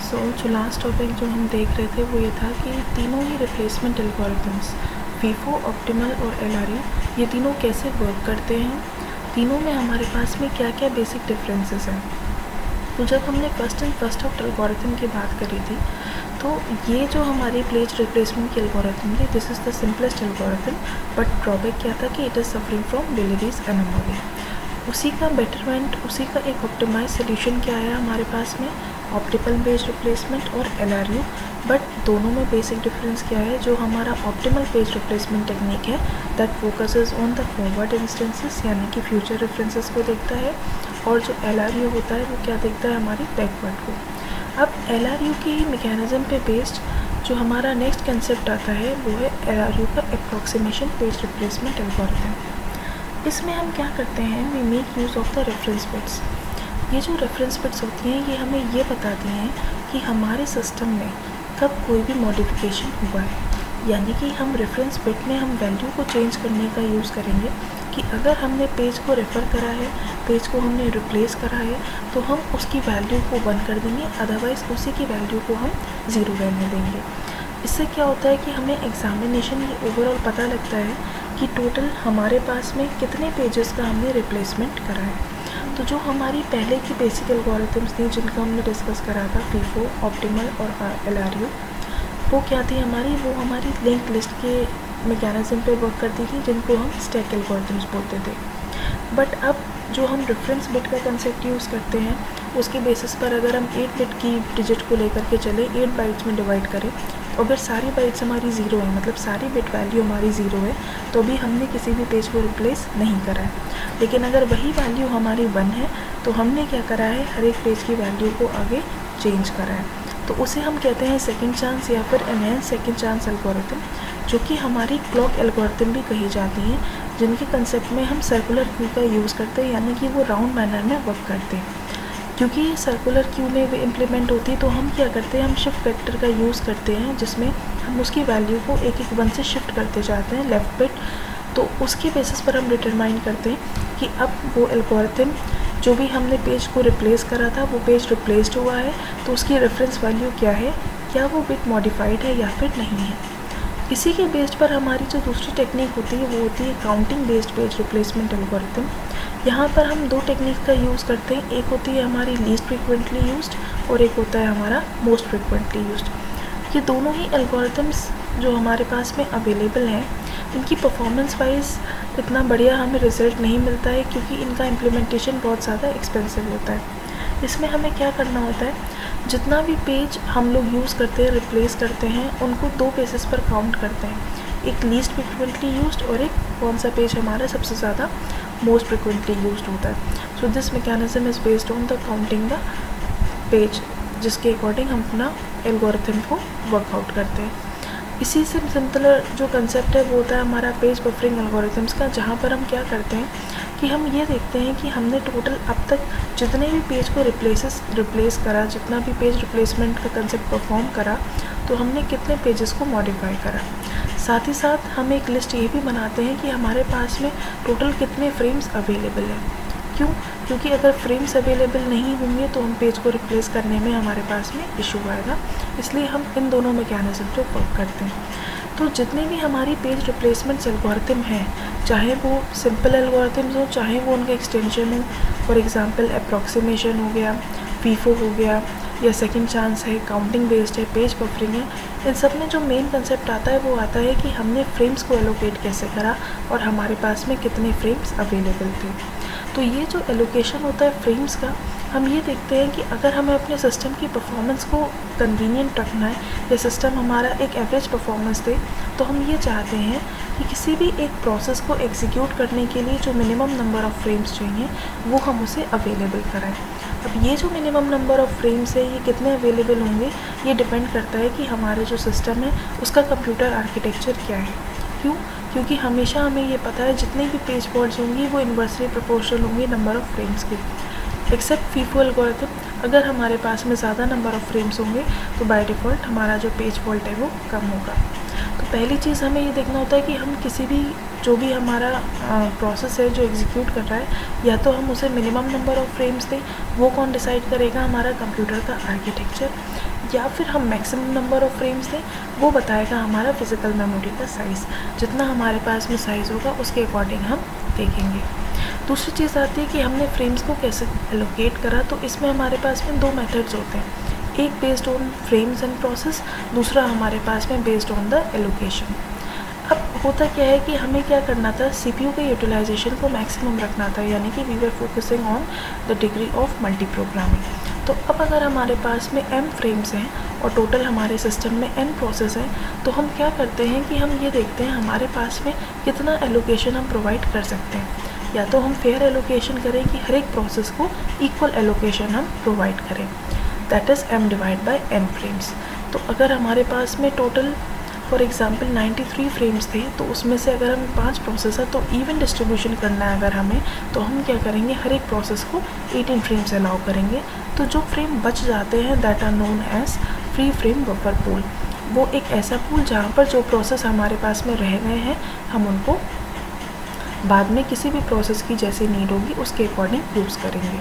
जो last topic जो हम देख रहे थे वो ये था कि तीनों ही रिप्लेसमेंट एल्गोरिथम्स फीफो, ऑप्टिमल और एलआरयू ये तीनों कैसे वर्क करते हैं, तीनों में हमारे पास में क्या क्या बेसिक डिफरेंसेस हैं। तो जब हमने फर्स्ट आउट एल्गोरिथम की बात करी थी तो ये जो हमारी पेज रिप्लेसमेंट की एल्गोरिथम थी, this is the simplest algorithm, but drawback क्या था कि it is suffering from deliveries anomaly. उसी का बेटरमेंट, उसी का एक ऑप्टिमाइज सोल्यूशन क्या है हमारे पास में, ऑप्टिमल पेज रिप्लेसमेंट और एलआरयू। बट दोनों में बेसिक डिफरेंस क्या है, जो हमारा ऑप्टिमल पेज रिप्लेसमेंट टेक्निक है that focuses on the forward instances यानी कि फ्यूचर रेफरेंसेस को देखता है, और जो एलआरयू होता है वो क्या देखता है, हमारी बैकवर्ड को। अब एलआरयू के ही मैकेनिज्म पे बेस्ड जो हमारा नेक्स्ट कंसेप्ट आता है वो है एलआरयू का अप्रॉक्सीमेशन पेज रिप्लेसमेंट एल्गोरिथम। इसमें हम क्या करते हैं, we make use of the reference bits. ये जो रेफरेंस बिट्स होती हैं ये हमें ये बताती हैं कि हमारे सिस्टम में कब कोई भी मॉडिफिकेशन हुआ है, यानी कि हम रेफरेंस बिट में हम वैल्यू को चेंज करने का यूज़ करेंगे कि अगर हमने पेज को रेफ़र करा है, पेज को हमने रिप्लेस करा है तो हम उसकी वैल्यू को 1 कर देंगे, अदरवाइज़ उसी की वैल्यू को हम 0 रहने देंगे। इससे क्या होता है कि हमें एग्जामिनेशन ये ओवरऑल पता लगता है कि टोटल हमारे पास में कितने पेजेस का हमने रिप्लेसमेंट करा है। तो जो हमारी पहले की बेसिक एल्गोरिथम्स थी जिनका हमने डिस्कस करा था, फीफो, ऑप्टिमल और एलआरयू, वो क्या थी हमारी, वो हमारी लिंक लिस्ट के मैकेनिज्म पे वर्क करती थी जिनको हम स्टैक एल्गोरिथम्स बोलते थे। बट अब जो हम रेफरेंस बिट का कंसेप्ट यूज़ करते हैं उसके बेसिस पर अगर हम 8 बिट की डिजिट को लेकर के चले, 8 बाइट्स में डिवाइड करें, तो अगर सारी बाइट्स हमारी 0 है, मतलब सारी बिट वैल्यू हमारी 0 है, तो भी हमने किसी भी पेज को रिप्लेस नहीं करा है। लेकिन अगर वही वैल्यू हमारी 1 है तो हमने क्या करा है, हर एक पेज की वैल्यू को आगे चेंज करा है। तो उसे हम कहते हैं सेकंड चांस या फिर एनहेंस सेकंड चांस एल्गोरिथम, जो कि हमारी क्लॉक एल्गोरिथम भी कही जाती हैं, जिनके कंसेप्ट में हम सर्कुलर क्यू का यूज़ करते हैं, यानी कि वो राउंड मैनर में वर्क करते हैं। क्योंकि ये सर्कुलर क्यू में वे इम्प्लीमेंट होती है तो हम क्या करते हैं, हम शिफ्ट वेक्टर का यूज़ करते हैं जिसमें हम उसकी वैल्यू को एक एक 1 से शिफ्ट करते जाते हैं लेफ़्ट बिट। तो उसके बेसिस पर हम डिटरमाइन करते हैं कि अब वो एल्गोरिथम जो भी हमने पेज को रिप्लेस करा था वो पेज रिप्लेस्ड हुआ है तो उसकी रेफरेंस वैल्यू क्या है, क्या वो बिट मॉडिफाइड है या फिर नहीं है। इसी के बेस्ड पर हमारी जो दूसरी टेक्निक होती है वो होती है counting based page replacement algorithm. यहाँ पर हम 2 टेक्निक का यूज़ करते हैं, एक होती है हमारी लीस्ट फ्रिक्वेंटली यूज्ड और एक होता है हमारा मोस्ट फ्रिक्वेंटली यूज्ड। ये दोनों ही एल्गोरिथम्स जो हमारे पास में अवेलेबल हैं, इनकी परफॉर्मेंस वाइज इतना बढ़िया हमें रिज़ल्ट नहीं मिलता है क्योंकि इनका इम्प्लीमेंटेशन बहुत ज़्यादा एक्सपेंसिव होता है। इसमें हमें क्या करना होता है, जितना भी पेज हम लोग यूज़ करते हैं, रिप्लेस करते हैं, उनको 2 बेसिस पर काउंट करते हैं, एक लीस्ट फ्रिक्वेंटली यूज्ड और एक कौन सा पेज हमारा सबसे ज़्यादा मोस्ट फ्रिक्वेंटली यूज्ड होता है। So this mechanism is based on the counting the page, जिसके अकॉर्डिंग हम अपना एल्गोरिथम को वर्कआउट करते हैं। इसी से सिंपलर जो कंसेप्ट है वो होता है हमारा पेज बफरिंग एल्गोरिथम्स का, जहाँ पर हम क्या करते हैं कि हम ये देखते हैं कि हमने टोटल अब तक जितने भी पेज को रिप्लेस करा, जितना भी पेज रिप्लेसमेंट का कंसेप्ट परफॉर्म करा, तो हमने कितने पेजेस को मॉडिफाई करा। साथ ही साथ हम एक लिस्ट ये भी बनाते हैं कि हमारे पास में टोटल कितने फ्रेम्स अवेलेबल हैं। क्यों? क्योंकि अगर फ्रेम्स अवेलेबल नहीं होंगे तो हम पेज को रिप्लेस करने में हमारे पास में इशू आएगा, इसलिए हम इन दोनों मैकेनिज्म पे वर्क करते हैं। तो जितने भी हमारी पेज रिप्लेसमेंट एल्गोरिथम हैं, चाहे वो सिंपल एल्गोरिथम्स हो, चाहे वो उनका एक्सटेंशन हो, फॉर एग्जांपल अप्रॉक्सीमेशन हो गया, फीफो हो गया, या सेकंड चांस है, काउंटिंग बेस्ड है, पेज बफरिंग है, इन सब में जो मेन कंसेप्ट आता है वो आता है कि हमने फ्रेम्स को एलोकेट कैसे करा और हमारे पास में कितने फ्रेम्स अवेलेबल थे। तो ये जो एलोकेशन होता है फ्रेम्स का, हम ये देखते हैं कि अगर हमें अपने सिस्टम की परफॉर्मेंस को कन्वीनियंट रखना है या सिस्टम हमारा एक एवरेज परफॉर्मेंस दे, तो हम ये चाहते हैं कि किसी भी एक प्रोसेस को एग्जीक्यूट करने के लिए जो मिनिमम नंबर ऑफ़ फ्रेम्स चाहिए वो हम उसे अवेलेबल कराएं। अब ये जो मिनिमम नंबर ऑफ़ फ्रेम्स है ये कितने अवेलेबल होंगे, ये डिपेंड करता है कि हमारे जो सिस्टम है उसका कंप्यूटर आर्किटेक्चर क्या है। क्यों? क्योंकि हमेशा हमें ये पता है जितने भी पेज फॉल्ट्स होंगी वो इन्वर्सली प्रोपोर्शनल होंगी नंबर ऑफ़ फ्रेम्स के। एक्सेप्ट फीफो एल्गोरिथम, अगर हमारे पास में ज़्यादा नंबर ऑफ़ फ्रेम्स होंगे तो बाय डिफ़ॉल्ट हमारा जो पेज फॉल्ट है वो कम होगा। तो पहली चीज़ हमें ये देखना होता है कि हम किसी भी जो भी हमारा प्रोसेस है जो एग्जीक्यूट कर रहा है, या तो हम उसे मिनिमम नंबर ऑफ़ फ्रेम्स दें, वो कौन डिसाइड करेगा, हमारा कंप्यूटर का आर्किटेक्चर, या फिर हम मैक्सिमम नंबर ऑफ़ फ्रेम्स दें, वो बताएगा हमारा फिज़िकल मेमोरी का साइज़। जितना हमारे पास में साइज़ होगा उसके अकॉर्डिंग हम देखेंगे। दूसरी चीज़ आती है कि हमने फ्रेम्स को कैसे एलोकेट करा, तो इसमें हमारे पास में 2 मेथड्स होते हैं। एक based on frames and process, दूसरा हमारे पास में बेस्ड ऑन द एलोकेशन। अब होता क्या है कि हमें क्या करना था, CPU के यूटिलाइजेशन को मैक्सिमम रखना था, यानी कि we were focusing on the degree of multi programming. तो अब अगर हमारे पास में m फ्रेम्स हैं और टोटल हमारे सिस्टम में n प्रोसेस हैं, तो हम क्या करते हैं कि हम ये देखते हैं हमारे पास में कितना एलोकेशन हम प्रोवाइड कर सकते हैं। या तो हम फेयर एलोकेशन करें कि हर एक प्रोसेस को इक्वल एलोकेशन हम प्रोवाइड करें, that is m divide by n frames. तो अगर हमारे पास में टोटल फॉर एग्ज़ाम्पल 93 फ्रेम्स थे, तो उसमें से अगर हमें 5 प्रोसेस है तो इवन डिस्ट्रीब्यूशन करना है अगर हमें, तो हम क्या करेंगे, हर एक प्रोसेस को 18 फ्रेम्स अलाउ करेंगे। तो जो फ्रेम बच जाते हैं that are known as free frame buffer pool. वो एक ऐसा पूल जहाँ पर जो प्रोसेस हमारे पास में रह गए हैं, हम उनको बाद में किसी भी प्रोसेस की जैसे नीड होगी उसके अकॉर्डिंग यूज़ करेंगे।